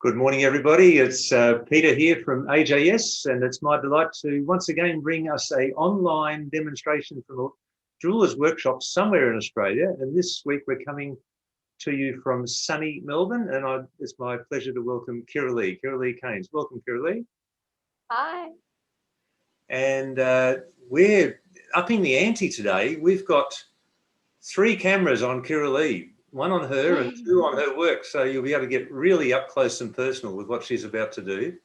Good morning, everybody. It's Peter here from AJS, and it's my delight to once again bring us an online demonstration from a jeweler's workshop somewhere in Australia. And this week we're coming to you from sunny Melbourne, and it's my pleasure to welcome Kirra-lea Caynes. Welcome, Kirra-lea. Hi. And we're upping the ante today. We've got 3 cameras on Kirra-lea. One on her and 2 on her work. So you'll be able to get really up close and personal with what she's about to do.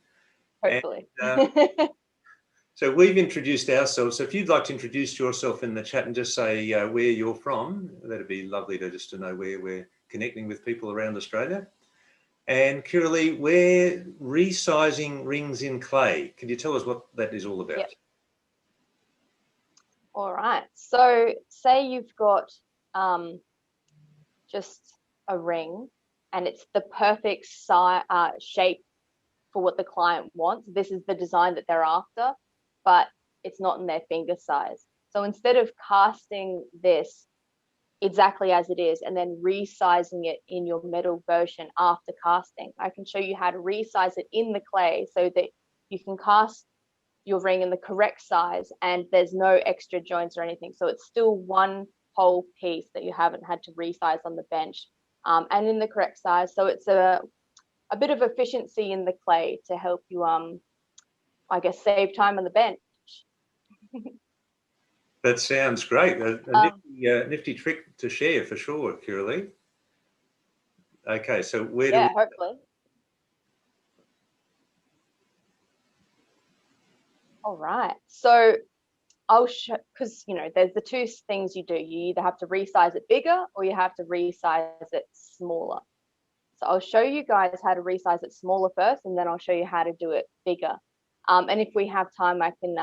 Hopefully. And, so we've introduced ourselves. So if you'd like to introduce yourself in the chat and just say where you're from, that'd be lovely to know where we're connecting with people around Australia. And Kirra-lea, we're resizing rings in clay. Can you tell us what that is all about? Yep. All right. So say you've got just a ring and it's the perfect shape for what the client wants. This is the design that they're after, but it's not in their finger size. So instead of casting this exactly as it is and then resizing it in your metal version after casting, I can show you how to resize it in the clay so that you can cast your ring in the correct size and there's no extra joints or anything. So it's still one whole piece that you haven't had to resize on the bench, and in the correct size. So it's a bit of efficiency in the clay to help you, I guess, save time on the bench. That sounds great. A nifty trick to share for sure, Kirra-lea. Okay, so where do we... hopefully. All right. So I'll show, because there's the 2 things you do. You either have to resize it bigger or you have to resize it smaller. So I'll show you guys how to resize it smaller first, and then I'll show you how to do it bigger. And if we have time, I can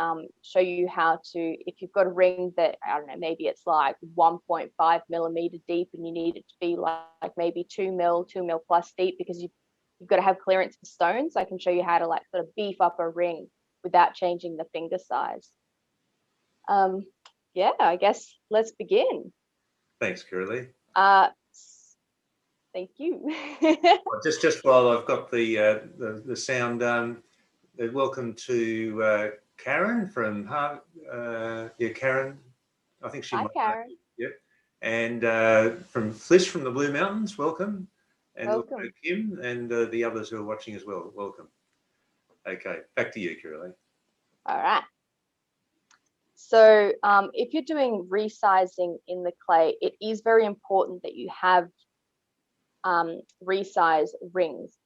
show you how to, if you've got a ring that, I don't know, maybe it's like 1.5 millimeter deep and you need it to be like maybe 2 mil plus deep because you've got to have clearance for stones. I can show you how to like sort of beef up a ring without changing the finger size. Yeah, I guess let's begin. Thanks, Kirra-lea. Thank you. just while I've got the sound, welcome to Karen from Karen. I think she Hi, might. Karen. Yep. And from Fliss from the Blue Mountains, welcome. And welcome. Also Kim and the others who are watching as well, welcome. Okay, back to you, Kirra-lea. All right. So if you're doing resizing in the clay, it is very important that you have resize rings.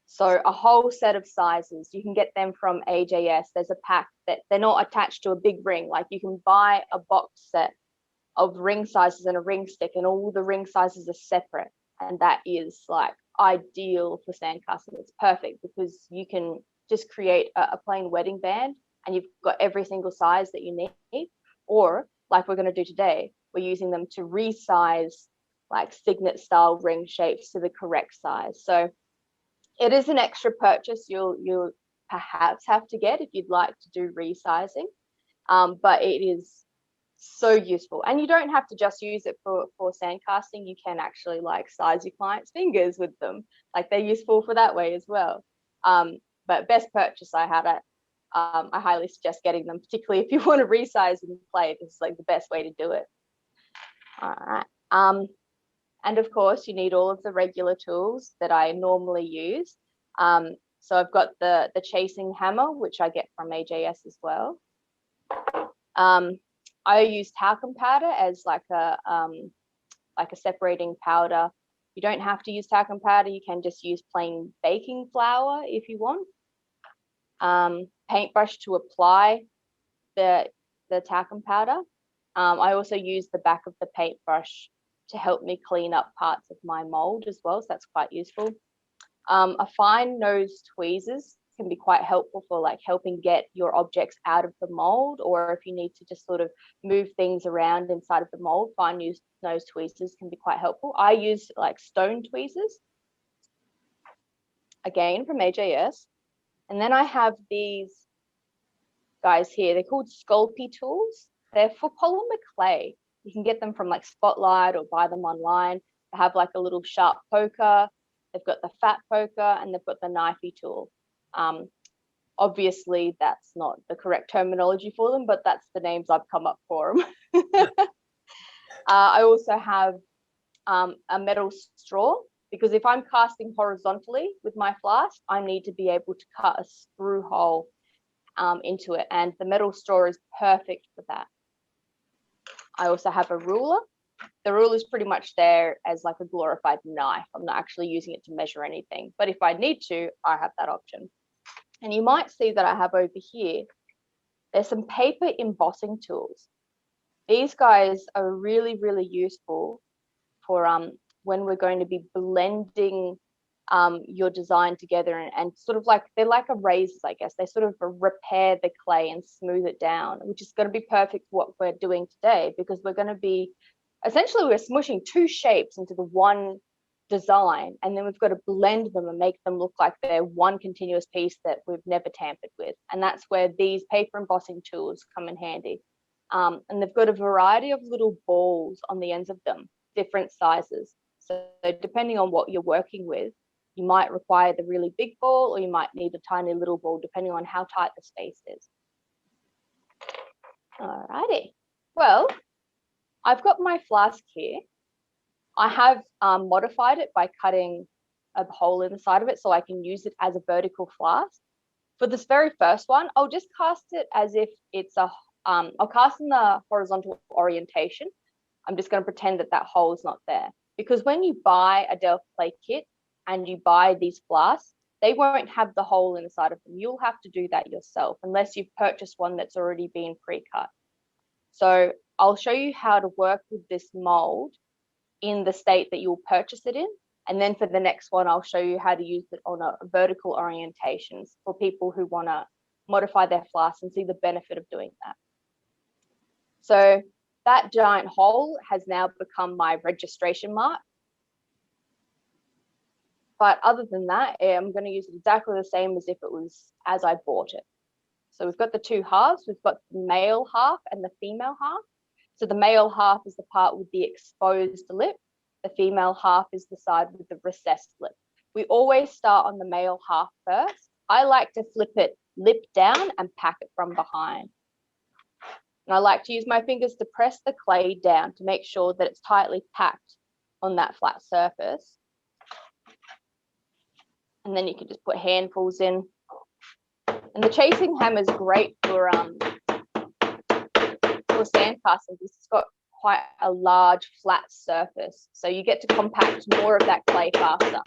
So a whole set of sizes, you can get them from AJS. There's a pack that they're not attached to a big ring. Like you can buy a box set of ring sizes and a ring stick, and all the ring sizes are separate. And that is like ideal for sand casting. It's perfect because you can just create a plain wedding band and you've got every single size that you need. Or like we're going to do today, we're using them to resize like signet style ring shapes to the correct size. So it is an extra purchase you'll perhaps have to get if you'd like to do resizing, but it is so useful. And you don't have to just use it for sand casting. You can actually like size your client's fingers with them. Like they're useful for that way as well. But best purchase I had at, I highly suggest getting them, particularly if you want to resize and play. This is like the best way to do it. All right. And of course, you need all of the regular tools that I normally use. So I've got the chasing hammer, which I get from AJS as well. I use talcum powder as like a separating powder. You don't have to use talcum powder. You can just use plain baking flour if you want. Paintbrush to apply the talcum powder. I also use the back of the paintbrush to help me clean up parts of my mold as well, so that's quite useful. A fine nose tweezers can be quite helpful for like helping get your objects out of the mold, or if you need to just sort of move things around inside of the mold, fine nose tweezers can be quite helpful. I use like stone tweezers, again from AJS. And then I have these guys here. They're called Sculpey tools. They're for polymer clay. You can get them from like Spotlight or buy them online. They have like a little sharp poker. they've got the fat poker, and they've got the knifey tool. Obviously, that's not the correct terminology for them, but that's the names I've come up for them. I also have a metal straw, because if I'm casting horizontally with my flask, I need to be able to cut a screw hole into it, and the metal straw is perfect for that. I also have a ruler. The ruler is pretty much there as like a glorified knife. I'm not actually using it to measure anything, but if I need to, I have that option. And you might see that I have over here, there's some paper embossing tools. These guys are really, really useful for when we're going to be blending your design together, and sort of like, they're like erasers, I guess. They sort of repair the clay and smooth it down, which is going to be perfect for what we're doing today, because we're going to be, essentially we're smushing two shapes into the one design, and then we've got to blend them and make them look like they're one continuous piece that we've never tampered with. And that's where these paper embossing tools come in handy. And they've got a variety of little balls on the ends of them, different sizes. So depending on what you're working with, you might require the really big ball, or you might need a tiny little ball, depending on how tight the space is. Alrighty. Well, I've got my flask here. I have modified it by cutting a hole in the side of it so I can use it as a vertical flask. For this very first one, I'll just cast it as if it's a, I'll cast in the horizontal orientation. I'm just going to pretend that that hole is not there. Because when you buy a Delft clay kit and you buy these flasks, they won't have the hole in the side of them. You'll have to do that yourself unless you've purchased one that's already been pre-cut. So I'll show you how to work with this mold in the state that you'll purchase it in. And then for the next one, I'll show you how to use it on a vertical orientations for people who want to modify their flasks and see the benefit of doing that. So that giant hole has now become my registration mark. But other than that, I'm going to use it exactly the same as if it was as I bought it. So we've got the two halves. We've got the male half and the female half. So the male half is the part with the exposed lip. The female half is the side with the recessed lip. We always start on the male half first. I like to flip it lip down and pack it from behind. And I like to use my fingers to press the clay down to make sure that it's tightly packed on that flat surface. And then you can just put handfuls in. And the chasing hammer is great for sand casting because it's got quite a large flat surface. So you get to compact more of that clay faster.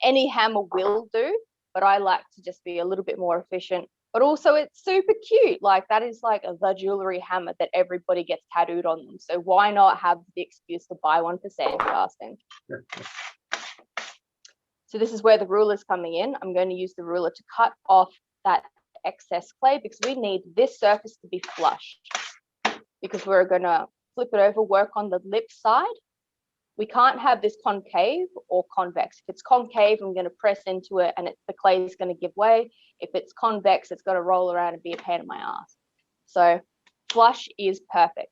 Any hammer will do, but I like to just be a little bit more efficient. But also it's super cute. Like that is like the jewelry hammer that everybody gets tattooed on them. So why not have the excuse to buy one for sand casting? So this is where the ruler is coming in. I'm going to use the ruler to cut off that excess clay because we need this surface to be flush. Because we're going to flip it over, work on the lip side. We can't have this concave or convex. If it's concave, I'm going to press into it and the clay is going to give way. If it's convex, it's going to roll around and be a pain in my ass. So flush is perfect.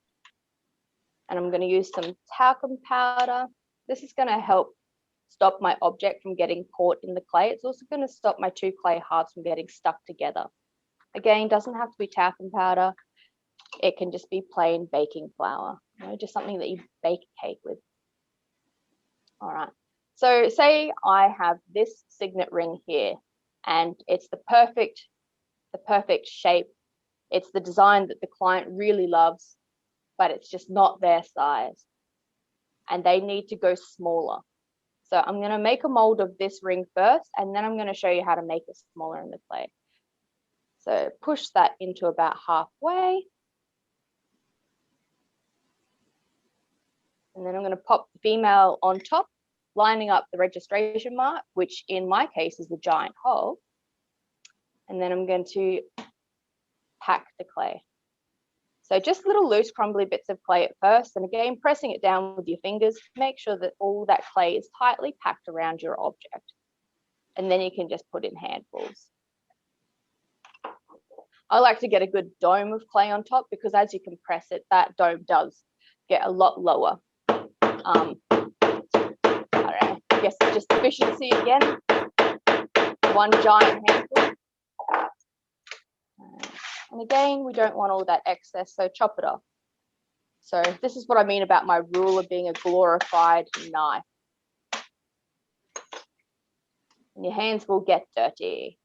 And I'm going to use some talcum powder. This is going to help stop my object from getting caught in the clay. It's also going to stop my two clay halves from getting stuck together. Again, doesn't have to be talcum powder. It can just be plain baking flour, you know, just something that you bake a cake with. All right. So say I have this signet ring here and it's the perfect shape. It's the design that the client really loves, but it's just not their size. And they need to go smaller. So I'm going to make a mold of this ring first, and then I'm going to show you how to make it smaller in the clay. So push that into about halfway. And then I'm going to pop the female on top, lining up the registration mark, which in my case is the giant hole. And then I'm going to pack the clay. So just little loose crumbly bits of clay at first. And again, pressing it down with your fingers, make sure that all that clay is tightly packed around your object. And then you can just put in handfuls. I like to get a good dome of clay on top because as you compress it, that dome does get a lot lower. All right. I guess it's just efficiency again. One giant handful. And again, we don't want all that excess, so chop it off. So this is what I mean about my ruler being a glorified knife. And your hands will get dirty.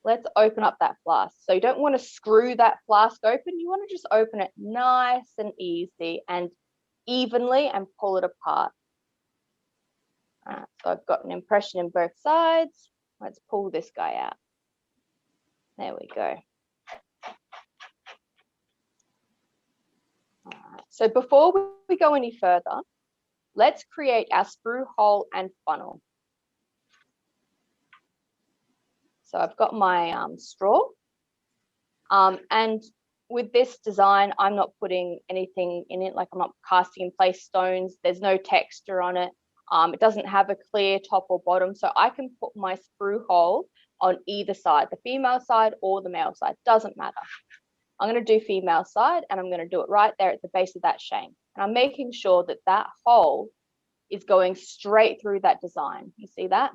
Let's open up that flask. So you don't want to screw that flask open. You want to just open it nice and easy and evenly and pull it apart. All right, so I've got an impression in both sides. Let's pull this guy out. There we go. All right, so before we go any further, let's create our sprue hole and funnel. So I've got my straw, and with this design, I'm not putting anything in it, like I'm not casting in place stones. There's no texture on it. It doesn't have a clear top or bottom, so I can put my sprue hole on either side, the female side or the male side, doesn't matter. I'm going to do female side, and I'm going to do it right there at the base of that shank. And I'm making sure that that hole is going straight through that design. You see that?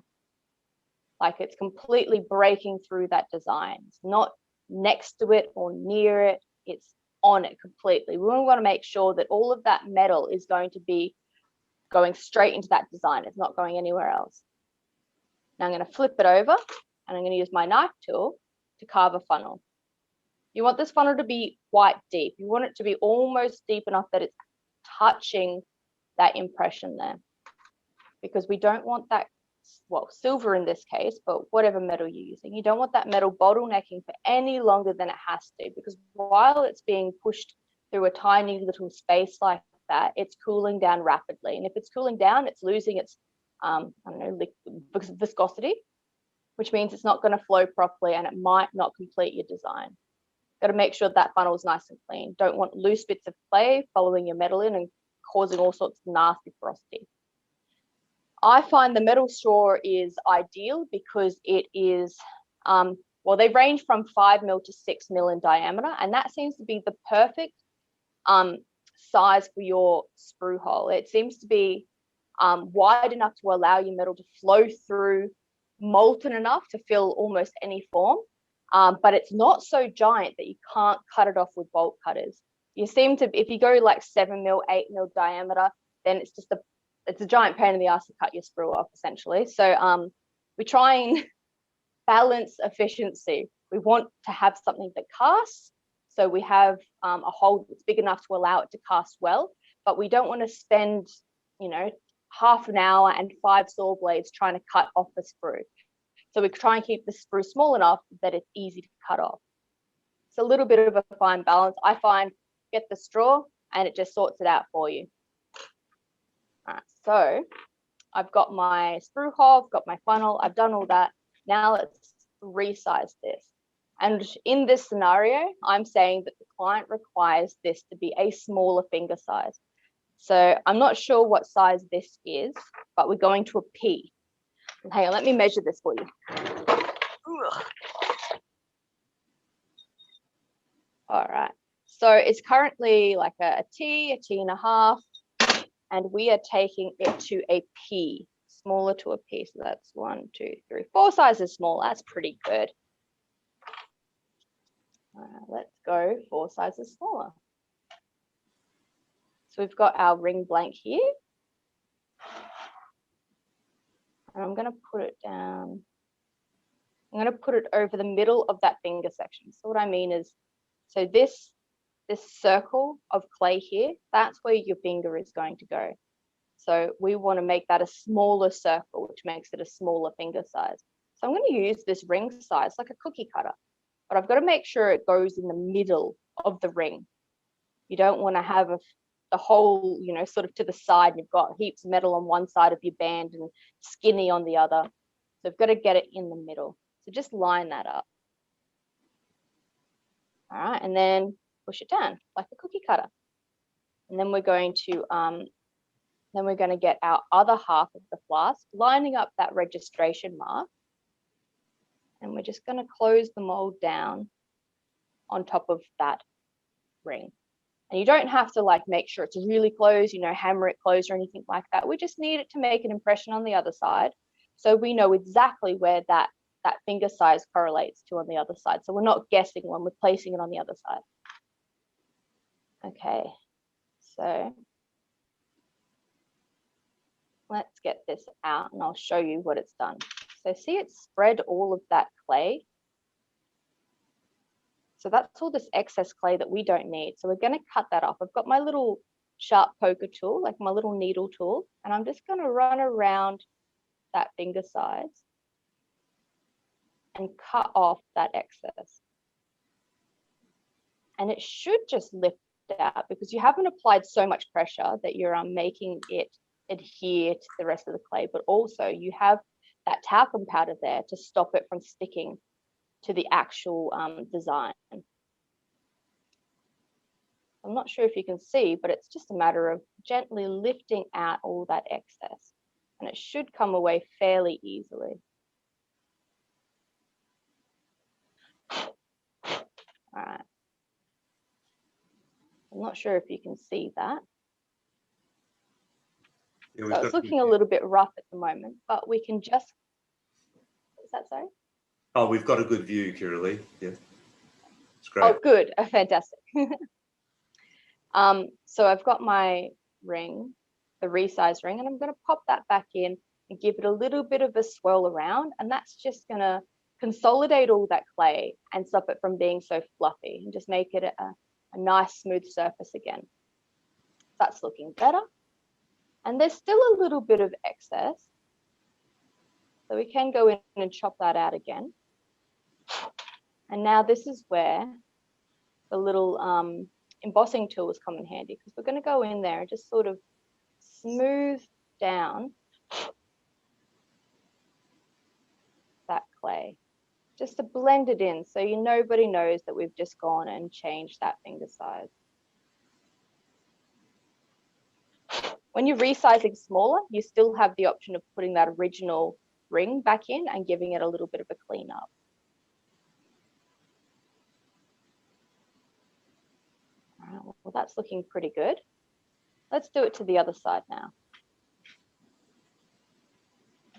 Like it's completely breaking through that design. It's not next to it or near it. It's on it completely. We want to make sure that all of that metal is going to be going straight into that design. It's not going anywhere else. Now I'm going to flip it over, and I'm going to use my knife tool to carve a funnel. You want this funnel to be quite deep. You want it to be almost deep enough that it's touching that impression there, because we don't want that, well, silver in this case, but whatever metal you're using, you don't want that metal bottlenecking for any longer than it has to, because while it's being pushed through a tiny little space like that, it's cooling down rapidly. And if it's cooling down, it's losing its, I don't know, viscosity, which means it's not going to flow properly and it might not complete your design. Got to make sure that funnel is nice and clean. Don't want loose bits of clay following your metal in and causing all sorts of nasty porosity. I find the metal straw is ideal because it is, well, they range from 5 mil to 6 mil in diameter, and that seems to be the perfect size for your sprue hole. It seems to be wide enough to allow your metal to flow through, molten enough to fill almost any form, but it's not so giant that you can't cut it off with bolt cutters. You seem to, if you go like 7 mil, 8 mil diameter, then it's just it's a giant pain in the ass to cut your sprue off, essentially. So we try and balance efficiency. We want to have something that casts, so we have a hole that's big enough to allow it to cast well, but we don't want to spend, you know, half an hour and 5 saw blades trying to cut off the sprue. So we try and keep the sprue small enough that it's easy to cut off. It's a little bit of a fine balance. I find, get the straw and it just sorts it out for you. All right, so I've got my sprue hole, I've got my funnel, I've done all that. Now let's resize this. And in this scenario, I'm saying that the client requires this to be a smaller finger size. So I'm not sure what size this is, but we're going to a P. Hang on, let me measure this for you. All right, so it's currently like a T and a half, and we are taking it to a P, smaller to a P. So that's 1, 2, 3, 4 sizes small. That's pretty good. Let's go 4 sizes smaller. So we've got our ring blank here. And I'm going to put it down. I'm going to put it over the middle of that finger section. So what I mean is, so this circle of clay here, that's where your finger is going to go. So we want to make that a smaller circle, which makes it a smaller finger size. So I'm going to use this ring size like a cookie cutter, but I've got to make sure it goes in the middle of the ring. You don't want to have the whole, you know, sort of to the side, and you've got heaps of metal on one side of your band and skinny on the other. So I've got to get it in the middle. So just line that up. All right, and then push it down like a cookie cutter. And then we're going to get our other half of the flask, lining up that registration mark. And we're just going to close the mold down on top of that ring. And you don't have to like make sure it's really close, you know, hammer it close or anything like that. We just need it to make an impression on the other side. So we know exactly where that finger size correlates to on the other side. So we're not guessing when we're placing it on the other side. Okay, so let's get this out and I'll show you what it's done. So see, it's spread all of that clay. So that's all this excess clay that we don't need. So we're going to cut that off. I've got my little sharp poker tool, like my little needle tool, and I'm just going to run around that finger size and cut off that excess. And it should just lift out because you haven't applied so much pressure that you're making it adhere to the rest of the clay, but also you have that talcum powder there to stop it from sticking to the actual design. I'm not sure if you can see, but it's just a matter of gently lifting out all that excess, and it should come away fairly easily. All right. I'm not sure if you can see that. Yeah, so it's looking a little bit rough at the moment, but we can just, is that so? Oh, we've got a good view, Kirra-lea. Yeah, it's great. Oh, good. Oh, fantastic. So I've got my ring, the Resize ring, and I'm going to pop that back in and give it a little bit of a swirl around, and that's just going to consolidate all that clay and stop it from being so fluffy and just make it a nice smooth surface again. That's looking better. And there's still a little bit of excess, so we can go in and chop that out again. And now this is where the little embossing tools come in handy, because we're going to go in there and just sort of smooth down that clay just to blend it in so nobody knows that we've just gone and changed that finger size. When you're resizing smaller, you still have the option of putting that original ring back in and giving it a little bit of a clean up. All right, well, that's looking pretty good. Let's do it to the other side now.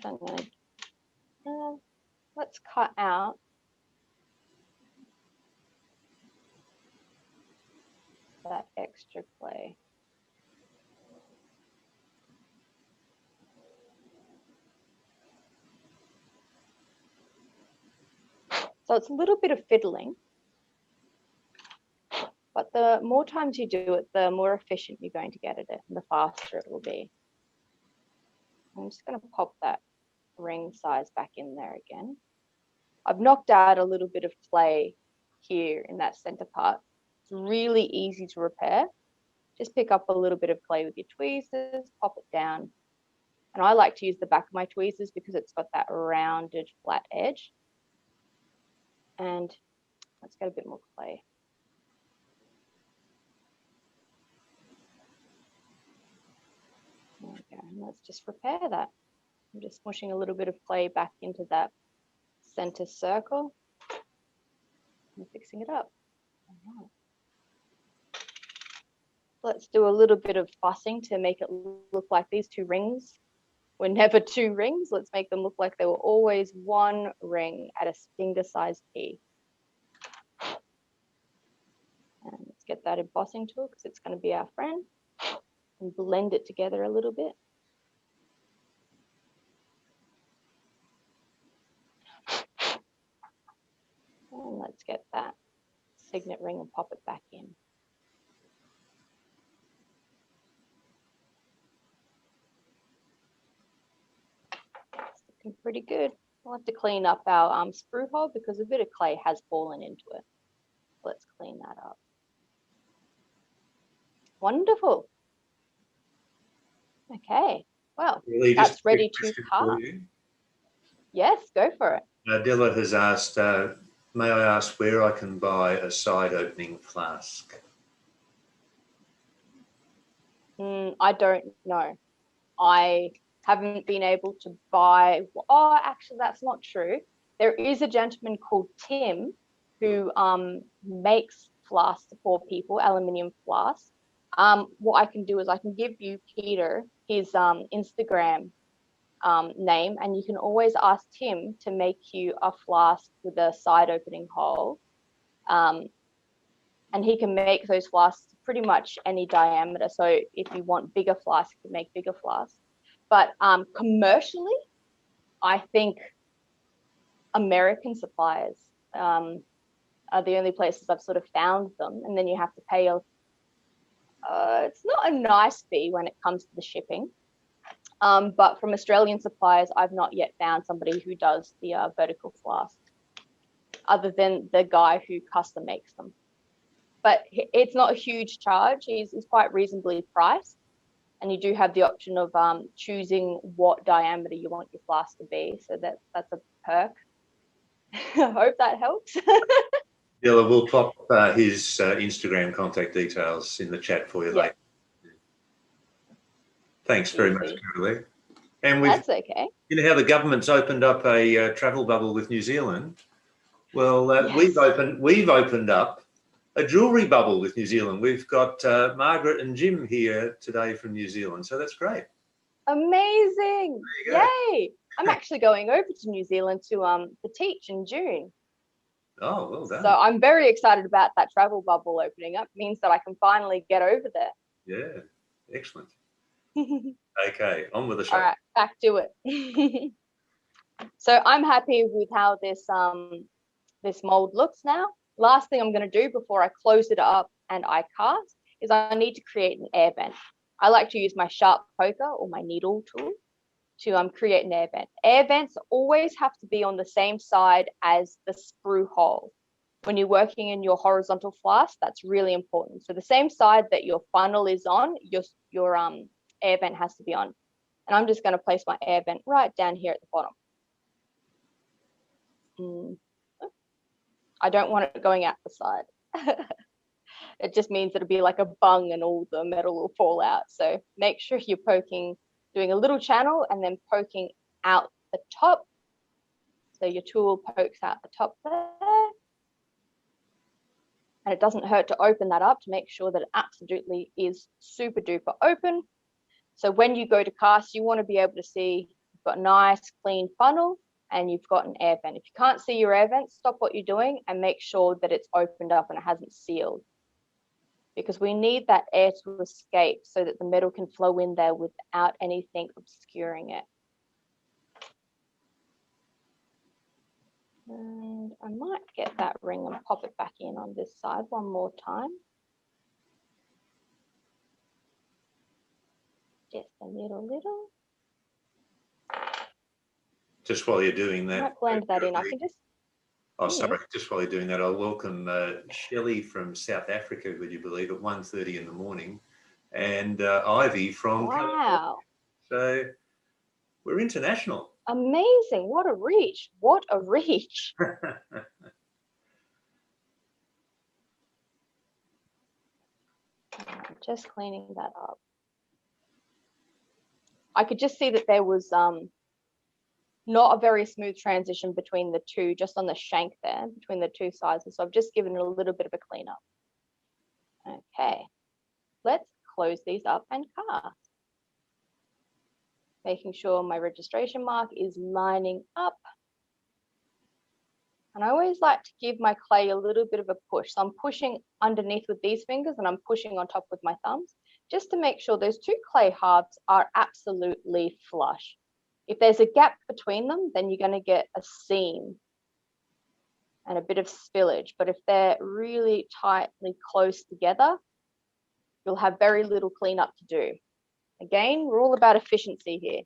So I'm going to, let's cut out that extra clay. So it's a little bit of fiddling, but the more times you do it, the more efficient you're going to get at it and the faster it will be. I'm just going to pop that ring size back in there again. I've knocked out a little bit of clay here in that center part. It's really easy to repair. Just pick up a little bit of clay with your tweezers, pop it down. And I like to use the back of my tweezers because it's got that rounded flat edge. And let's get a bit more clay. There we go. And let's just repair that. I'm just smushing a little bit of clay back into that center circle and fixing it up. All right. Let's do a little bit of fussing to make it look like these two rings were never two rings. Let's make them look like they were always one ring at a finger-sized key. And let's get that embossing tool because it's going to be our friend, and blend it together a little bit. And let's get that signet ring and pop it back in. It's looking pretty good. We'll have to clean up our sprue hole because a bit of clay has fallen into it. Let's clean that up. Wonderful. Okay, well, really that's ready to cut. Yes, go for it. Dilla has asked, may I ask where I can buy a side opening flask? I don't know. I haven't been able to buy, oh, actually, that's not true. There is a gentleman called Tim who makes flask to 4 people, aluminium flask. What I can do is I can give you Peter his Instagram name, and you can always ask him to make you a flask with a side opening hole. And he can make those flasks pretty much any diameter. So if you want bigger flasks, you can make bigger flasks. But commercially, I think American suppliers are the only places I've sort of found them. And then you have to pay it's not a nice fee when it comes to the shipping. But from Australian suppliers, I've not yet found somebody who does the vertical flask, other than the guy who custom makes them. But it's not a huge charge. He's quite reasonably priced. And you do have the option of choosing what diameter you want your flask to be. So that's a perk. I hope that helps. Yeah, we'll pop his Instagram contact details in the chat for you later. Thanks very much, Kirra-lea. And that's okay. You know how the government's opened up a travel bubble with New Zealand? Well, yes. we've opened up a jewellery bubble with New Zealand. We've got Margaret and Jim here today from New Zealand, so that's great. Amazing! Yay! I'm actually going over to New Zealand to teach in June. Oh, well done. So I'm very excited about that travel bubble opening up. It means that I can finally get over there. Yeah, excellent. Okay, on with the show. All right, back to it. So I'm happy with how this mold looks now. Last thing I'm going to do before I close it up and I cast is I need to create an air vent. I like to use my sharp poker or my needle tool to create an air vent. Air vents always have to be on the same side as the sprue hole. When you're working in your horizontal flask, that's really important. So the same side that your funnel is on, your air vent has to be on. And I'm just going to place my air vent right down here at the bottom. I don't want it going out the side. It just means it'll be like a bung and all the metal will fall out. So make sure you're doing a little channel and then poking out the top. So your tool pokes out the top there. And it doesn't hurt to open that up to make sure that it absolutely is super duper open. So when you go to cast, you want to be able to see you've got a nice clean funnel and you've got an air vent. If you can't see your air vent, stop what you're doing and make sure that it's opened up and it hasn't sealed. Because we need that air to escape so that the metal can flow in there without anything obscuring it. And I might get that ring and pop it back in on this side one more time. Just a little. Just while you're doing that. I might blend that in. I can just. Oh, sorry. Just while you're doing that, I'll welcome Shelley from South Africa, would you believe, at 1:30 in the morning, and Ivy from California. So we're international. Amazing. What a reach. What a reach. Just cleaning that up. I could just see that there was not a very smooth transition between the two, just on the shank there, between the two sizes. So I've just given it a little bit of a cleanup. Okay, let's close these up and cast. Making sure my registration mark is lining up. And I always like to give my clay a little bit of a push. So I'm pushing underneath with these fingers and I'm pushing on top with my thumbs, just to make sure those two clay halves are absolutely flush. If there's a gap between them, then you're going to get a seam and a bit of spillage. But if they're really tightly close together, you'll have very little cleanup to do. Again, we're all about efficiency here.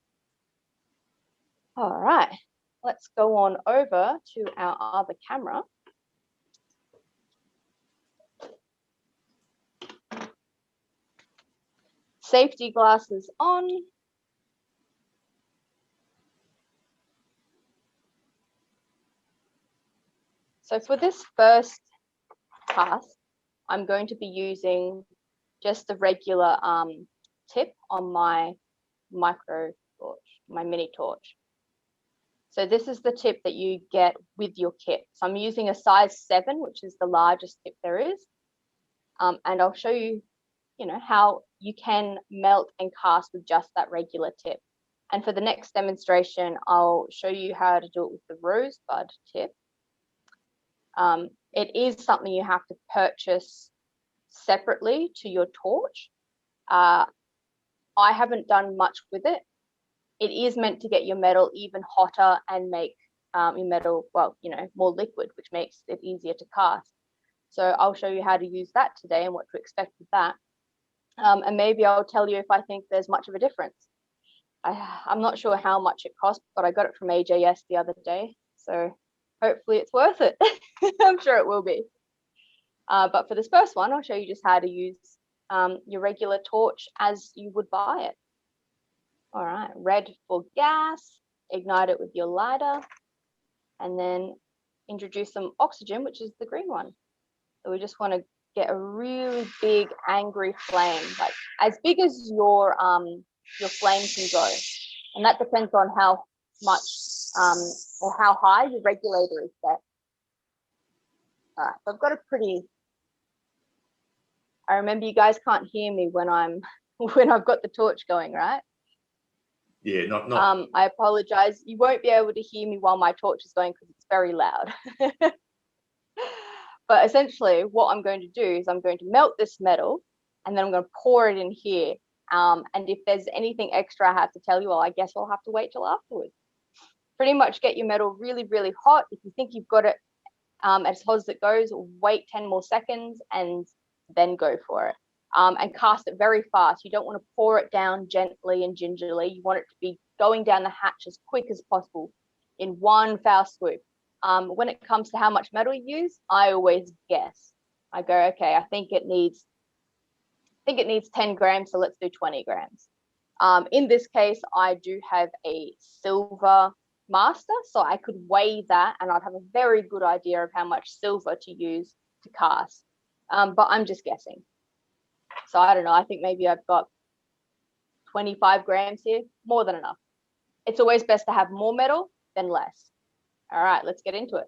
All right, let's go on over to our other camera. Safety glasses on. So for this first task, I'm going to be using just a regular tip on my micro torch, my mini torch. So this is the tip that you get with your kit. So I'm using a size 7, which is the largest tip there is. And I'll show you, how you can melt and cast with just that regular tip. And for the next demonstration, I'll show you how to do it with the rosebud tip. It is something you have to purchase separately to your torch. I haven't done much with it. It is meant to get your metal even hotter and make your metal, well, more liquid, which makes it easier to cast. So I'll show you how to use that today and what to expect with that. And maybe I'll tell you if I think there's much of a difference. I'm not sure how much it costs, but I got it from AJS the other day. So hopefully it's worth it. I'm sure it will be. But for this first one, I'll show you just how to use your regular torch as you would buy it. All right, red for gas, ignite it with your lighter, and then introduce some oxygen, which is the green one. So we just want to get a really big angry flame, like as big as your flame can go. And that depends on how much or how high your regulator is set. All right, so I've got a pretty, I remember you guys can't hear me when I've got the torch going, right? Yeah, not. I apologize. You won't be able to hear me while my torch is going because it's very loud. But essentially what I'm going to do is I'm going to melt this metal and then I'm going to pour it in here. And if there's anything extra I have to tell you, well, I guess I'll have to wait till afterwards. Pretty much get your metal really, really hot. If you think you've got it as hot as it goes, wait 10 more seconds and then go for it. And cast it very fast. You don't want to pour it down gently and gingerly. You want it to be going down the hatch as quick as possible in one foul swoop. When it comes to how much metal you use, I always guess. I go, okay, I think it needs 10 grams, so let's do 20 grams. In this case, I do have a silver master, so I could weigh that and I'd have a very good idea of how much silver to use to cast. But I'm just guessing. So I don't know, I think maybe I've got 25 grams here, more than enough. It's always best to have more metal than less. All right, let's get into it.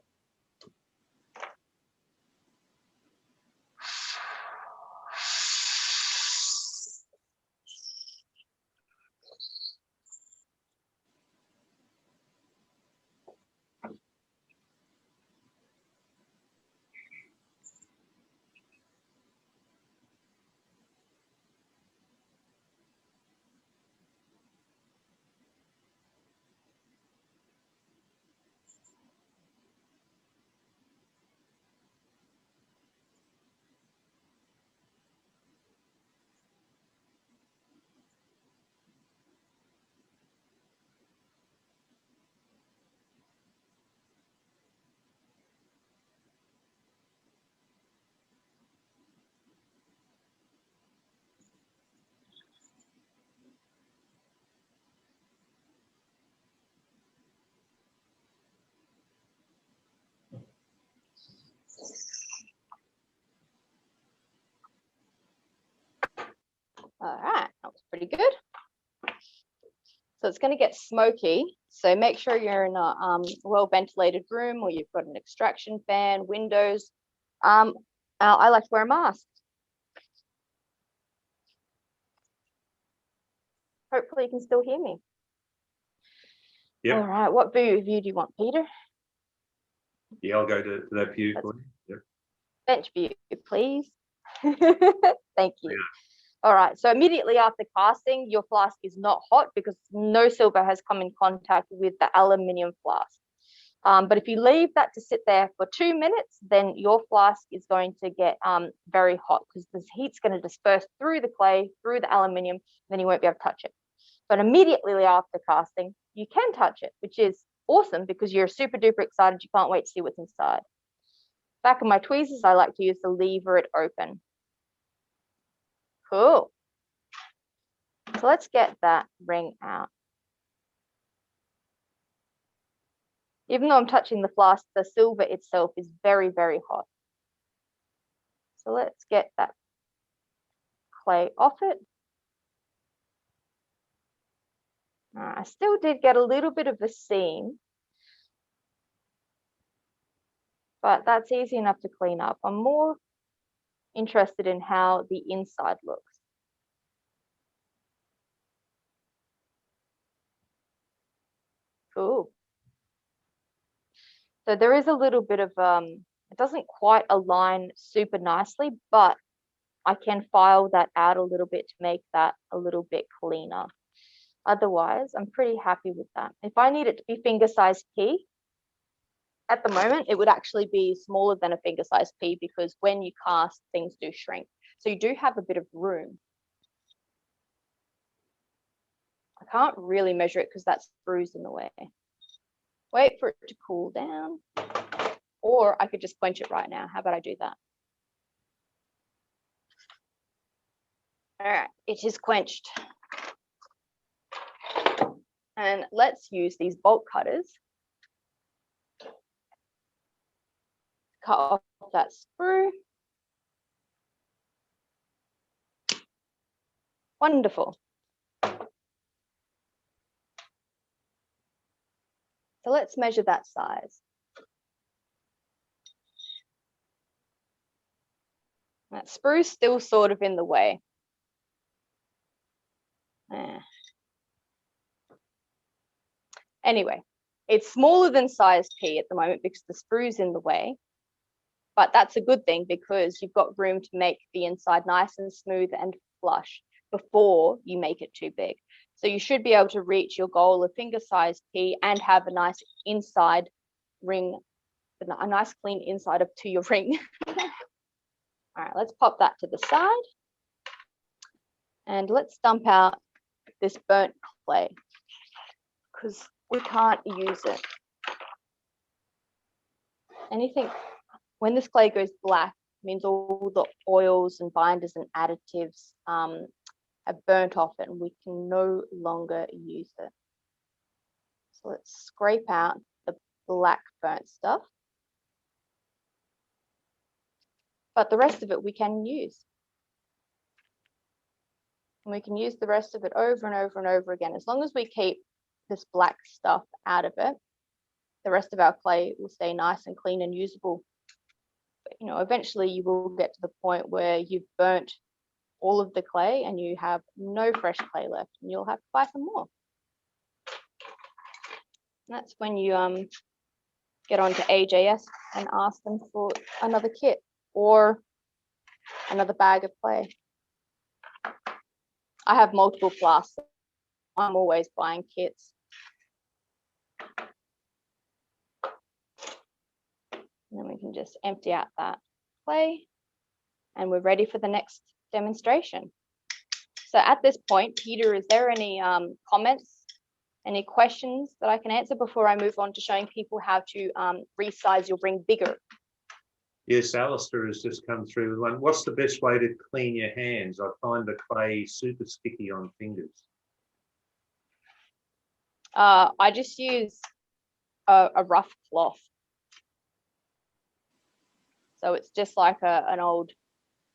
All right, that was pretty good. So it's going to get smoky. So make sure you're in a well-ventilated room or you've got an extraction fan, windows. I like to wear a mask. Hopefully you can still hear me. Yep. All right, what view do you want, Peter? Yeah, I'll go to that view for you. Yep. Bench view, please. Thank you. Yeah. All right, so immediately after casting, your flask is not hot because no silver has come in contact with the aluminium flask. But if you leave that to sit there for 2 minutes, then your flask is going to get very hot because the heat's going to disperse through the clay, through the aluminium, then you won't be able to touch it. But immediately after casting, you can touch it, which is awesome because you're super duper excited. You can't wait to see what's inside. Back of my tweezers, I like to use the lever it open. Cool. So let's get that ring out. Even though I'm touching the flask, the silver itself is very, very hot. So let's get that clay off it. I still did get a little bit of a seam, but that's easy enough to clean up. I'm more interested in how the inside looks. Cool. So there is a little bit of, it doesn't quite align super nicely, but I can file that out a little bit to make that a little bit cleaner. Otherwise, I'm pretty happy with that. If I need it to be finger size P, at the moment, it would actually be smaller than a finger size P because when you cast, things do shrink. So you do have a bit of room. I can't really measure it because that screw's in the way. Wait for it to cool down. Or I could just quench it right now. How about I do that? All right, it is quenched. And let's use these bolt cutters. Cut off that screw. Wonderful. So let's measure that size. That sprue's still sort of in the way. Anyway, it's smaller than size P at the moment because the sprue's in the way. But that's a good thing because you've got room to make the inside nice and smooth and flush before you make it too big. So you should be able to reach your goal of finger size P and have a nice inside ring, a nice clean inside up to your ring. All right, let's pop that to the side. And let's dump out this burnt clay because we can't use it. Anything, when this clay goes black, means all the oils and binders and additives have burnt off it and we can no longer use it. So let's scrape out the black burnt stuff. But the rest of it we can use. And we can use the rest of it over and over and over again. As long as we keep this black stuff out of it, the rest of our clay will stay nice and clean and usable. But, you know, eventually you will get to the point where you've burnt all of the clay and you have no fresh clay left and you'll have to buy some more. And that's when you get onto AJS and ask them for another kit or another bag of clay. I have multiple class. I'm always buying kits. And then we can just empty out that clay and we're ready for the next demonstration. So at this point, Peter, is there any comments, any questions that I can answer before I move on to showing people how to resize your ring bigger? Yes, Alistair has just come through with one. What's the best way to clean your hands? I find the clay super sticky on fingers. I just use a rough cloth. So it's just like an old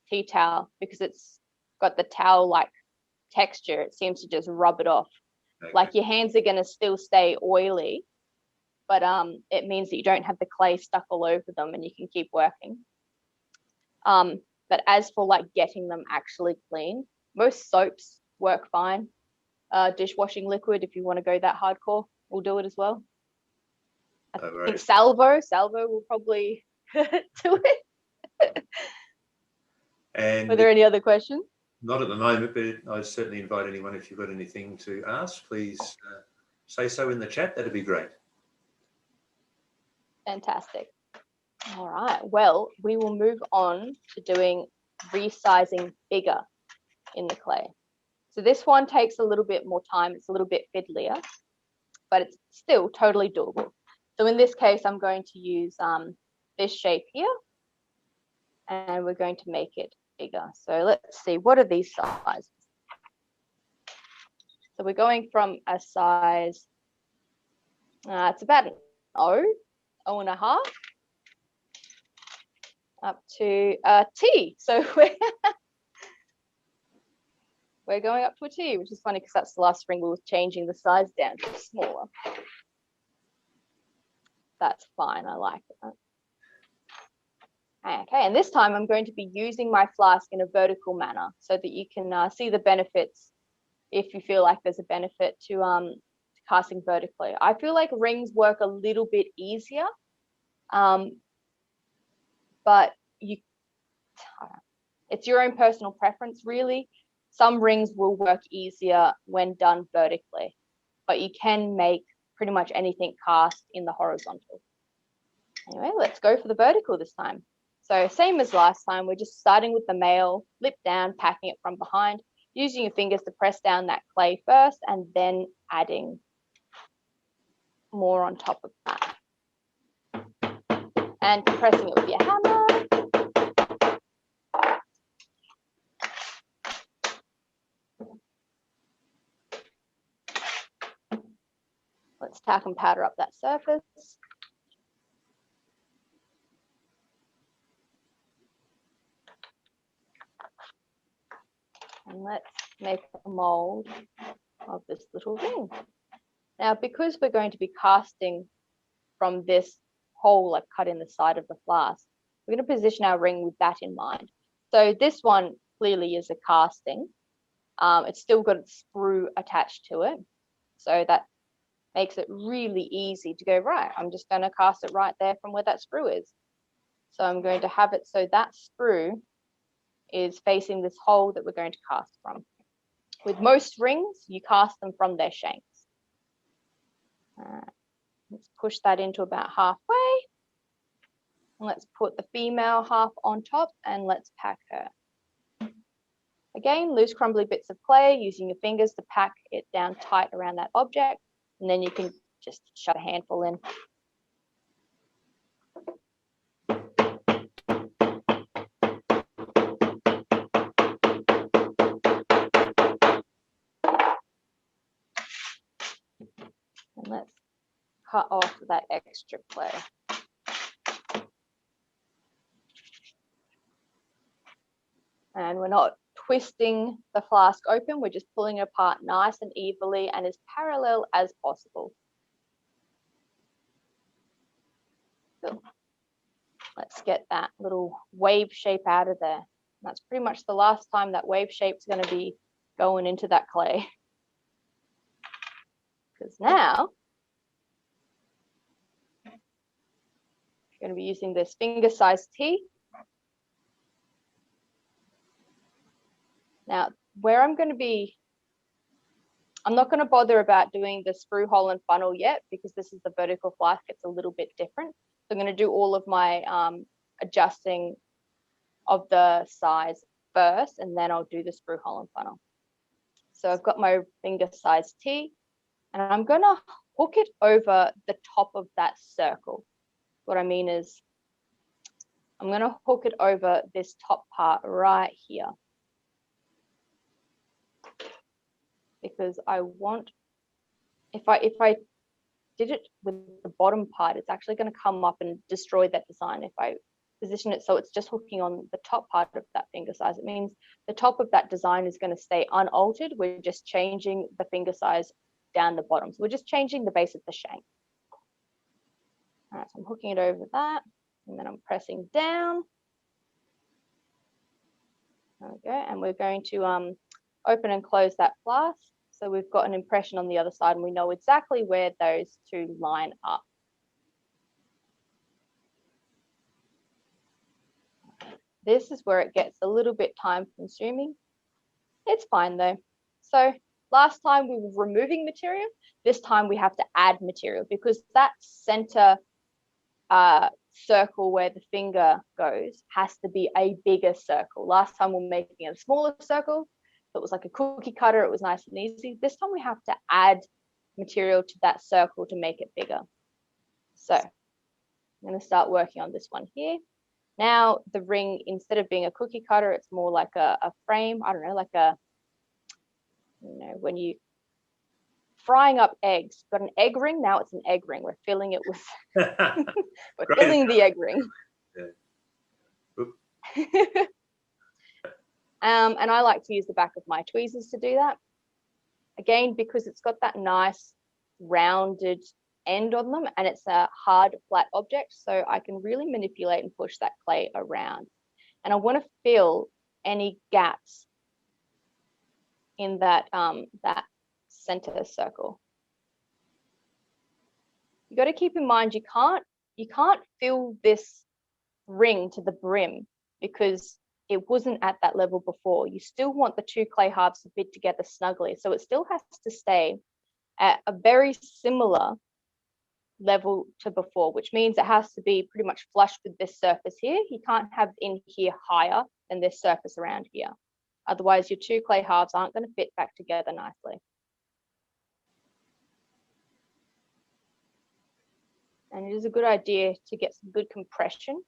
tea towel because it's got the towel-like texture. It seems to just rub it off. Okay. Like your hands are going to still stay oily, but it means that you don't have the clay stuck all over them and you can keep working. But as for like getting them actually clean, most soaps work fine. Dishwashing liquid, if you want to go that hardcore, will do it as well. I think Salvo will probably do it. And were there any other questions? Not at the moment, but I'd certainly invite anyone, if you've got anything to ask, please say so in the chat. That'd be great. Fantastic. All right. Well, we will move on to doing resizing bigger in the clay. So this one takes a little bit more time. It's a little bit fiddlier, but it's still totally doable. So in this case, I'm going to use this shape here, and we're going to make it bigger. So let's see, what are these sizes? So we're going from a size, it's about an O and a half, up to a T. So we're going up to a T, which is funny because that's the last ring we were changing the size down to smaller. That's fine, I like that. Okay, and this time I'm going to be using my flask in a vertical manner so that you can see the benefits if you feel like there's a benefit to casting vertically. I feel like rings work a little bit easier, but it's your own personal preference, really. Some rings will work easier when done vertically, but you can make pretty much anything cast in the horizontal. Anyway, let's go for the vertical this time. So same as last time, we're just starting with the male, lip down, packing it from behind, using your fingers to press down that clay first, and then adding more on top of that. And compressing it with your hammer. Let's talcum powder up that surface. And let's make a mold of this little ring. Now, because we're going to be casting from this hole like cut in the side of the flask, we're going to position our ring with that in mind. So this one clearly is a casting. It's still got a sprue attached to it. So that makes it really easy to go, right, I'm just going to cast it right there from where that sprue is. So I'm going to have it so that sprue is facing this hole that we're going to cast from. With most rings, you cast them from their shanks. Let's push that into about halfway. And let's put the female half on top and let's pack her. Again, loose crumbly bits of clay, using your fingers to pack it down tight around that object. And then you can just shove a handful in. And let's cut off that extra clay. And we're not twisting the flask open, we're just pulling it apart nice and evenly and as parallel as possible. Cool. Let's get that little wave shape out of there. That's pretty much the last time that wave shape's going to be going into that clay. Because now I'm going to be using this finger-sized tea. Now, where I'm not going to bother about doing the sprue hole and funnel yet because this is the vertical flask. It's a little bit different. So I'm going to do all of my adjusting of the size first, and then I'll do the sprue hole and funnel. So I've got my finger-sized T, and I'm going to hook it over the top of that circle. What I mean is I'm going to hook it over this top part right here. Because I want, if I did it with the bottom part, it's actually going to come up and destroy that design. If I position it so it's just hooking on the top part of that finger size, it means the top of that design is going to stay unaltered. We're just changing the finger size down the bottom. So we're just changing the base of the shank. All right, so I'm hooking it over that, and then I'm pressing down. There we go, and we're going to open and close that flask. So we've got an impression on the other side and we know exactly where those two line up. This is where it gets a little bit time consuming. It's fine though. So last time we were removing material. This time we have to add material because that center circle where the finger goes has to be a bigger circle. Last time we were making a smaller circle. It was like a cookie cutter. It was nice and easy. This time we have to add material to that circle to make it bigger. So I'm going to start working on this one here. Now the ring, instead of being a cookie cutter, it's more like a frame. I don't know, like a, when you frying up eggs, got an egg ring. Now it's an egg ring. We're filling it with, we're filling the egg ring. Yeah. And I like to use the back of my tweezers to do that. Again, because it's got that nice rounded end on them, and it's a hard, flat object, so I can really manipulate and push that clay around. And I want to fill any gaps in that that center circle. You got to keep in mind you can't fill this ring to the brim because it wasn't at that level before. You still want the two clay halves to fit together snugly, so it still has to stay at a very similar level to before, which means it has to be pretty much flush with this surface here. You can't have in here higher than this surface around here. Otherwise, your two clay halves aren't going to fit back together nicely. And it is a good idea to get some good compression.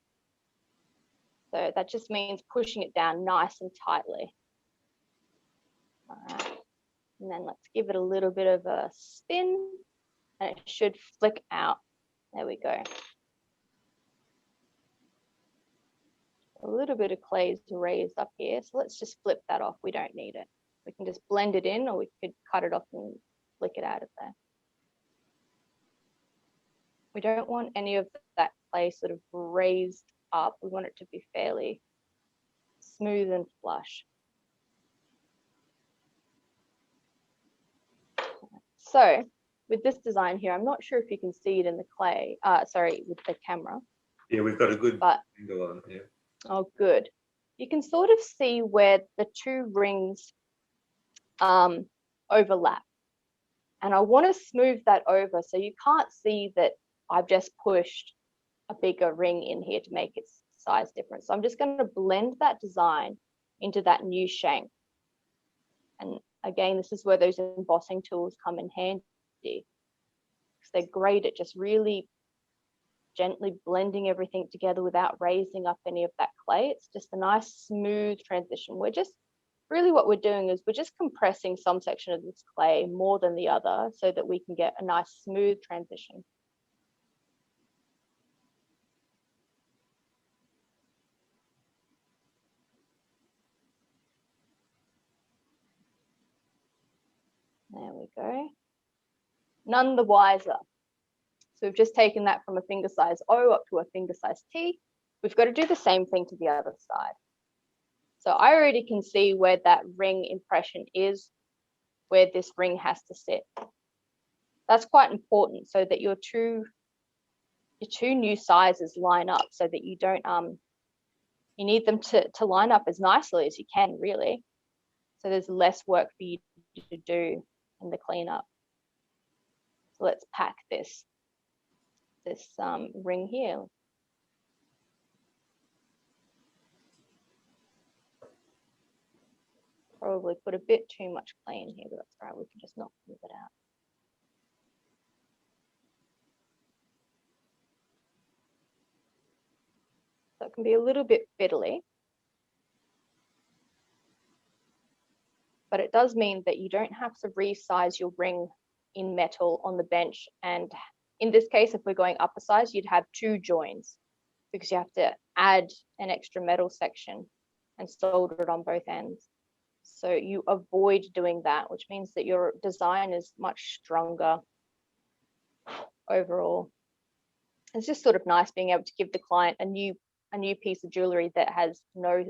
So that just means pushing it down nice and tightly. All right. And then let's give it a little bit of a spin and it should flick out. There we go. A little bit of clay is raised up here. So let's just flip that off. We don't need it. We can just blend it in, or we could cut it off and flick it out of there. We don't want any of that clay sort of raised up. We want it to be fairly smooth and flush. So with this design here, I'm not sure if you can see it in the clay, with the camera. Yeah, we've got a good angle on here. Oh, good. You can sort of see where the two rings overlap. And I want to smooth that over so you can't see that I've just pushed a bigger ring in here to make its size different. So I'm just going to blend that design into that new shank. And again, this is where those embossing tools come in handy, because they're great at just really gently blending everything together without raising up any of that clay. It's just a nice smooth transition. Really what we're doing is we're just compressing some section of this clay more than the other so that we can get a nice smooth transition. There we go. None the wiser. So we've just taken that from a finger size O up to a finger size T. We've got to do the same thing to the other side. So I already can see where that ring impression is, where this ring has to sit. That's quite important so that your two new sizes line up, so that you don't you need them to line up as nicely as you can, really. So there's less work for you to do in the cleanup. So let's pack this ring here. Probably put a bit too much clay in here, but that's right, we can just not move it out. So it can be a little bit fiddly, but it does mean that you don't have to resize your ring in metal on the bench. And in this case, if we're going upper size, you'd have two joins because you have to add an extra metal section and solder it on both ends. So you avoid doing that, which means that your design is much stronger overall. It's just sort of nice being able to give the client a new piece of jewelry that has no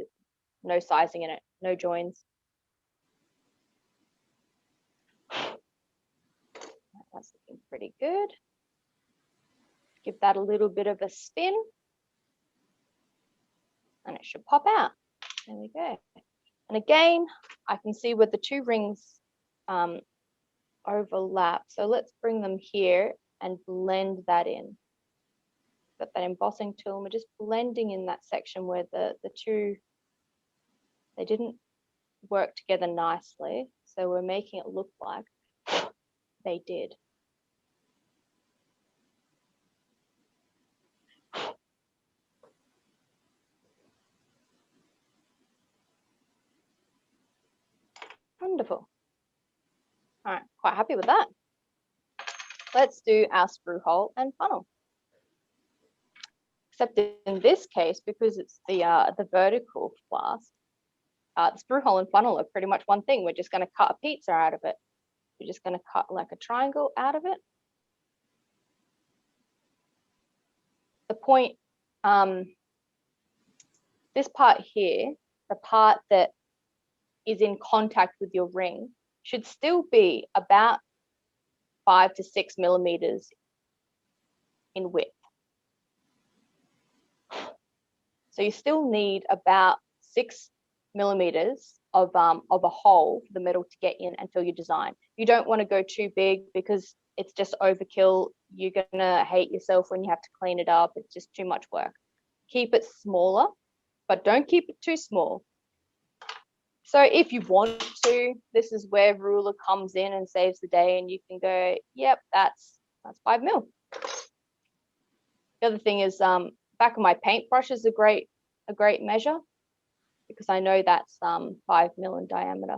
sizing in it, no joins. That's looking pretty good. Give that a little bit of a spin and it should pop out. There we go. And again, I can see where the two rings overlap. So let's bring them here and blend that in. Got that embossing tool, and we're just blending in that section where the two, they didn't work together nicely. So we're making it look like they did. Wonderful. All right, quite happy with that. Let's do our screw hole and funnel. Except in this case, because it's the vertical flask, the screw hole and funnel are pretty much one thing. We're just going to cut a pizza out of it. We're just going to cut like a triangle out of it. point, this part here, the part that is in contact with your ring, should still be about 5 to 6 millimeters in width. So you still need about 6 millimeters of a hole for the metal to get in and fill your design. You don't want to go too big because it's just overkill. You're gonna hate yourself when you have to clean it up. It's just too much work. Keep it smaller, but don't keep it too small. So if you want to, this is where ruler comes in and saves the day, and you can go, yep, that's 5 mil. The other thing is back of my paintbrush is a great measure, because I know that's 5 mil in diameter.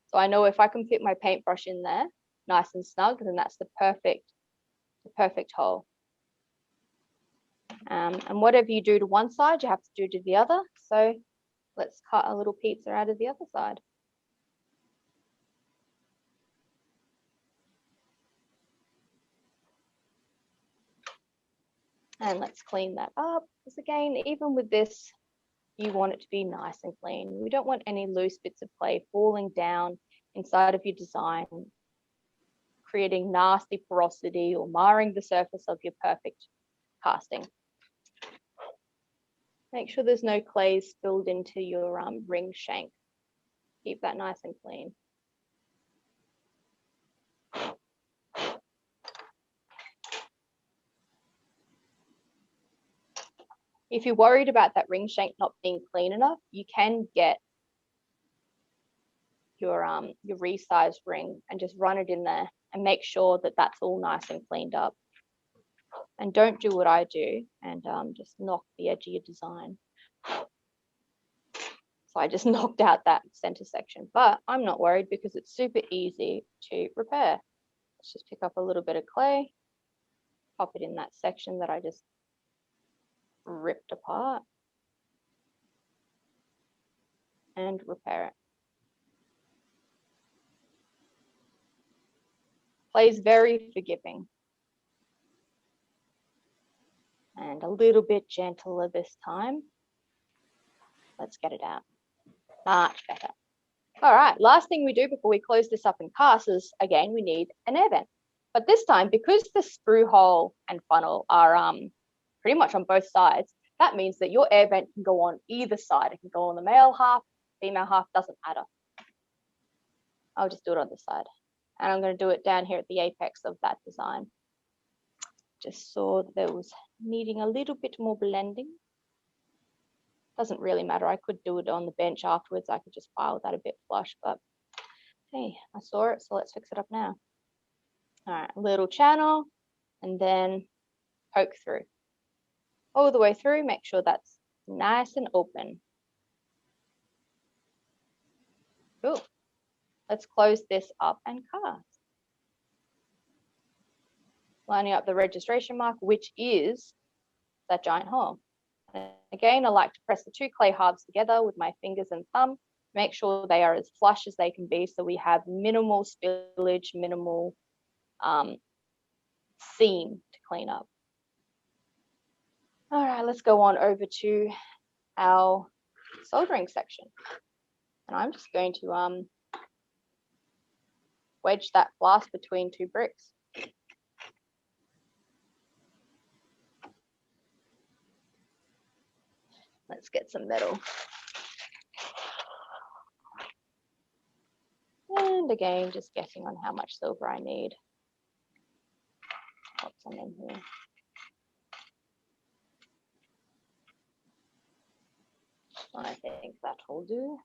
So I know if I can fit my paintbrush in there nice and snug, then that's the perfect hole. And whatever you do to one side, you have to do to the other. So let's cut a little pizza out of the other side. And let's clean that up, because again, even with this, you want it to be nice and clean. We don't want any loose bits of clay falling down inside of your design, creating nasty porosity or marring the surface of your perfect casting. Make sure there's no clay spilled into your ring shank. Keep that nice and clean. If you're worried about that ring shank not being clean enough, you can get your Resize ring and just run it in there and make sure that that's all nice and cleaned up. And don't do what I do and just knock the edge of your design. So I just knocked out that center section, but I'm not worried because it's super easy to repair. Let's just pick up a little bit of clay, pop it in that section that I just ripped apart, and repair it. Clay is very forgiving and a little bit gentler this time. Let's get it out. Much better. All right, last thing we do before we close this up and cast is, again, we need an air vent. But this time, because the sprue hole and funnel are pretty much on both sides, that means that your air vent can go on either side. It can go on the male half, female half, doesn't matter. I'll just do it on this side. And I'm going to do it down here at the apex of that design. Just saw that it was needing a little bit more blending. Doesn't really matter. I could do it on the bench afterwards. I could just file that a bit flush, but hey, I saw it, so let's fix it up now. All right, a little channel, and then poke through. All the way through, make sure that's nice and open. Cool. Let's close this up and cast. Lining up the registration mark, which is that giant hole. And again, I like to press the two clay halves together with my fingers and thumb, make sure they are as flush as they can be so we have minimal spillage, minimal seam to clean up. All right, let's go on over to our soldering section. And I'm just going to wedge that flask between two bricks. Let's get some metal. And again, just guessing on how much silver I need. Pop some in here. I think that will do.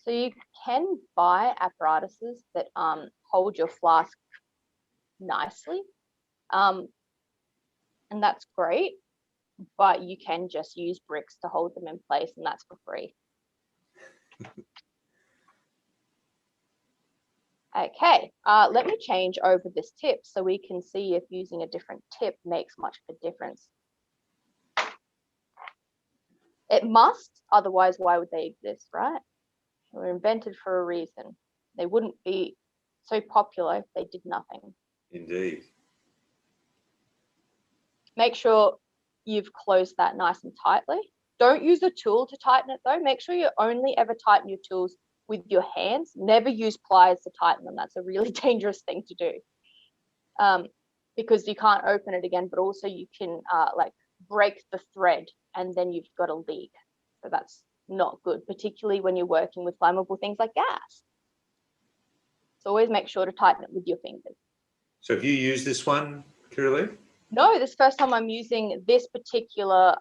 So you can buy apparatuses that hold your flask nicely. And that's great, but you can just use bricks to hold them in place, and that's for free. Okay, let me change over this tip so we can see if using a different tip makes much of a difference. It must, otherwise why would they exist, right? They were invented for a reason. They wouldn't be so popular if they did nothing. Indeed. Make sure you've closed that nice and tightly. Don't use a tool to tighten it though. Make sure you only ever tighten your tools with your hands. Never use pliers to tighten them. That's a really dangerous thing to do. Because you can't open it again, but also you can like break the thread and then you've got a leak. So that's not good, particularly when you're working with flammable things like gas. So always make sure to tighten it with your fingers. So have you used this one, Kirra-lea? No, this is the first time I'm using this particular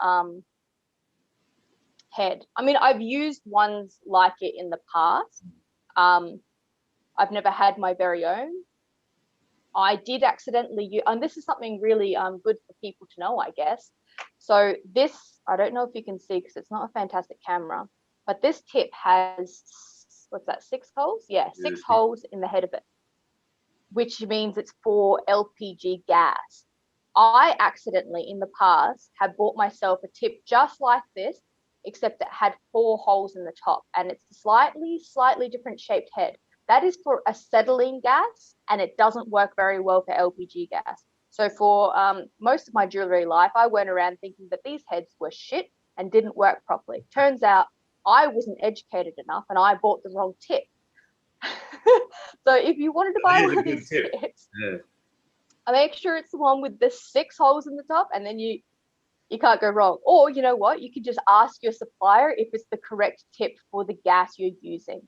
head. I mean, I've used ones like it in the past. I've never had my very own. I did accidentally use, and this is something really good for people to know, I guess. So this, I don't know if you can see because it's not a fantastic camera, but this tip has, what's that, 6 holes? Yeah, 6 holes in the head of it, which means it's for LPG gas. I accidentally in the past have bought myself a tip just like this, except it had 4 holes in the top and it's a slightly different shaped head. That is for acetylene gas and it doesn't work very well for LPG gas. So for most of my jewelry life, I went around thinking that these heads were shit and didn't work properly. Turns out I wasn't educated enough and I bought the wrong tip. So if you wanted to buy one of these tips, make sure it's the one with the 6 holes in the top and then you can't go wrong. Or you know what, you can just ask your supplier if it's the correct tip for the gas you're using.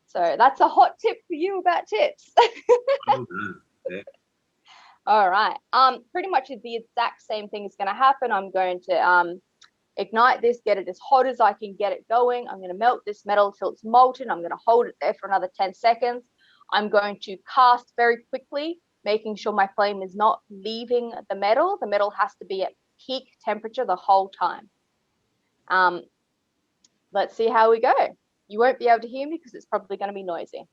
So that's a hot tip for you about tips. Well done. Yeah. All right. Pretty much the exact same thing is going to happen. I'm going to ignite this, get it as hot as I can get it going. I'm going to melt this metal till it's molten. I'm going to hold it there for another 10 seconds. I'm going to cast very quickly, making sure my flame is not leaving the metal. The metal has to be at peak temperature the whole time. Let's see how we go. You won't be able to hear me because it's probably going to be noisy.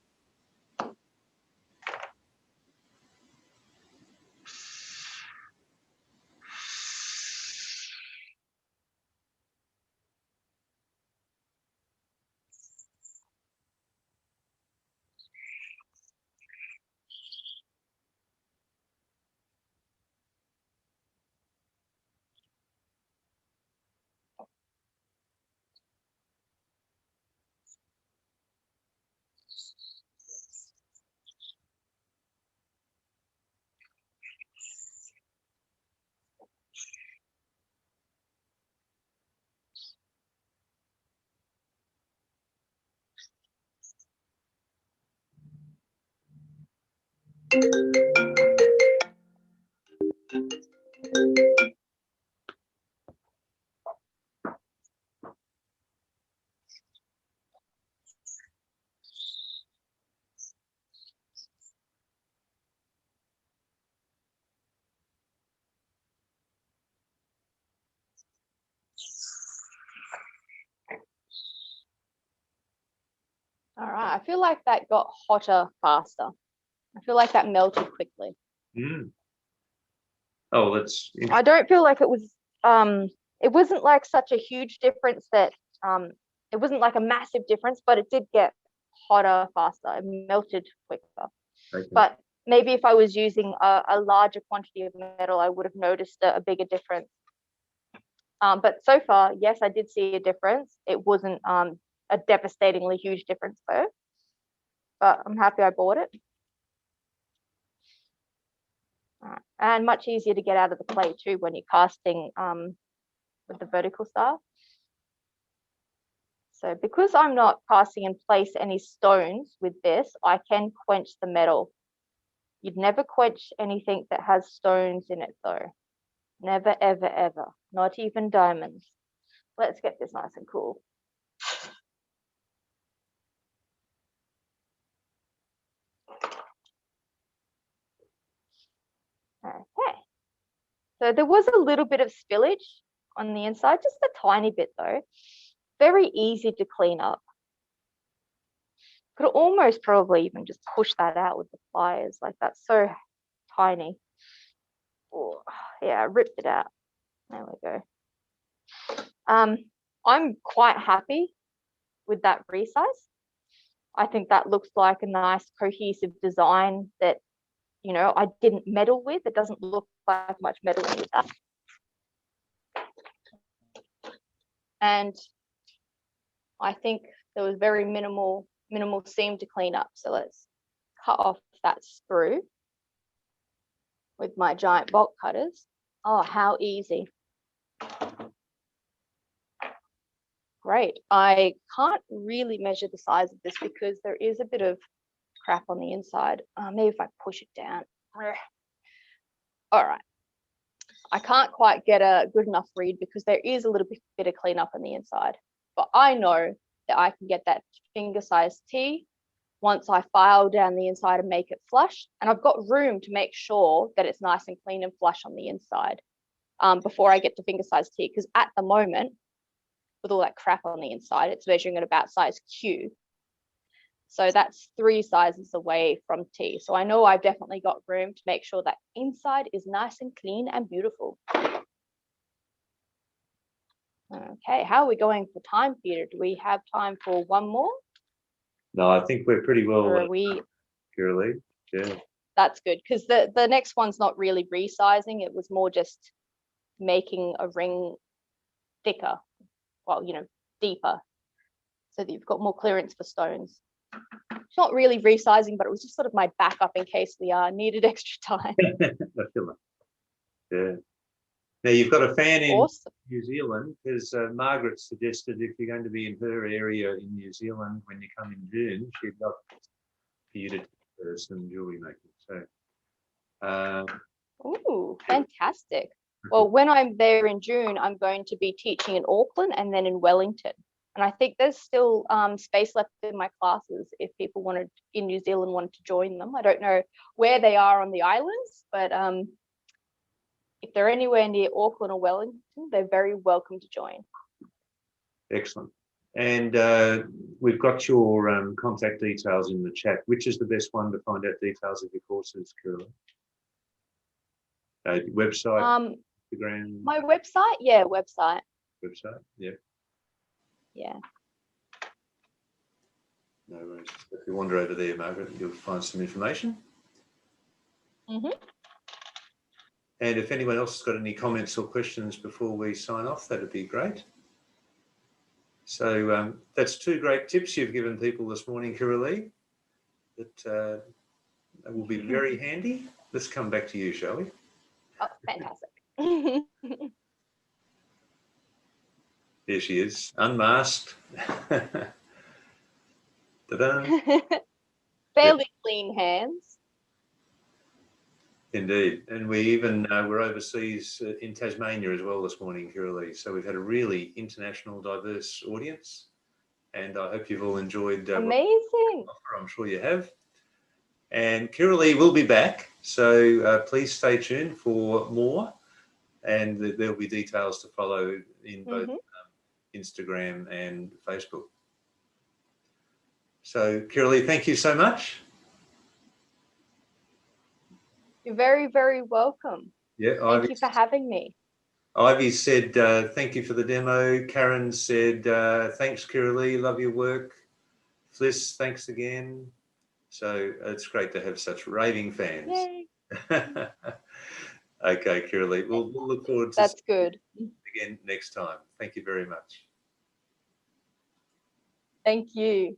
All right, I feel like that got hotter faster. I feel like that melted quickly. Oh, that's interesting. I don't feel like it wasn't like such a huge difference that it wasn't like a massive difference, but it did get hotter faster. It melted quicker. Okay. But maybe if I was using a larger quantity of metal, I would have noticed a bigger difference. But so far, yes, I did see a difference. It wasn't a devastatingly huge difference though, but I'm happy I bought it. And much easier to get out of the clay too when you're casting with the vertical style. So because I'm not casting in place any stones with this, I can quench the metal. You'd never quench anything that has stones in it though. Never, ever, ever. Not even diamonds. Let's get this nice and cool. Okay. So there was a little bit of spillage on the inside, just a tiny bit though. Very easy to clean up. Could almost probably even just push that out with the pliers, like that's so tiny. Oh, yeah, I ripped it out. There we go. I'm quite happy with that resize. I think that looks like a nice cohesive design that you know, I didn't meddle with. It doesn't look like much meddling with that. And I think there was very minimal seam to clean up. So let's cut off that sprue with my giant bolt cutters. Oh, how easy. Great. I can't really measure the size of this because there is a bit of crap on the inside. Maybe if I push it down. All right. I can't quite get a good enough read because there is a little bit of cleanup on the inside. But I know that I can get that finger-sized T once I file down the inside and make it flush. And I've got room to make sure that it's nice and clean and flush on the inside before I get to finger-sized T. Because at the moment, with all that crap on the inside, it's measuring at about size Q. So that's 3 sizes away from T. So I know I've definitely got room to make sure that inside is nice and clean and beautiful. Okay, how are we going for time, Peter? Do we have time for one more? No, I think we're pretty well. Or are we? Kirra-lea, yeah. That's good, because the next one's not really resizing. It was more just making a ring thicker, well, you know, deeper, so that you've got more clearance for stones. It's not really resizing, but it was just sort of my backup in case we needed extra time. I feel that. Yeah. Now you've got a fan in Awesome. New Zealand, because Margaret suggested if you're going to be in her area in New Zealand when you come in June, she'd love for you to do some jewellery making. So. Ooh, fantastic. Well, when I'm there in June, I'm going to be teaching in Auckland and then in Wellington. And I think there's still space left in my classes if people in New Zealand wanted to join them. I don't know where they are on the islands, but if they're anywhere near Auckland or Wellington, they're very welcome to join. Excellent. And we've got your contact details in the chat. Which is the best one to find out details of your courses, Kirra-lea? Website, Instagram? My website? Yeah, website. Website, yeah. Yeah. No worries. If you wander over there, Margaret, you'll find some information. Mm-hmm. And if anyone else has got any comments or questions before we sign off, that'd be great. So that's 2 great tips you've given people this morning, Kirra-lea, that will be very handy. Let's come back to you, shall we? Oh, fantastic. There she is, unmasked. Ta-da. Fairly clean hands. Indeed. And we even were overseas in Tasmania as well this morning, Kirra-lea. So we've had a really international, diverse audience. And I hope you've all enjoyed. Amazing. I'm sure you have. And Kirra-lea will be back. So please stay tuned for more. And there'll be details to follow in both Instagram and Facebook. So Kirra-lea, thank you so much. You're very, very welcome. Yeah, thank you for having me. Ivy said, thank you for the demo. Karen said, thanks, Kirra-lea, love your work. Fliss, thanks again. So it's great to have such raving fans. Yay. Okay, Kirra-lea, we'll look forward to That's good. Again next time. Thank you very much. Thank you.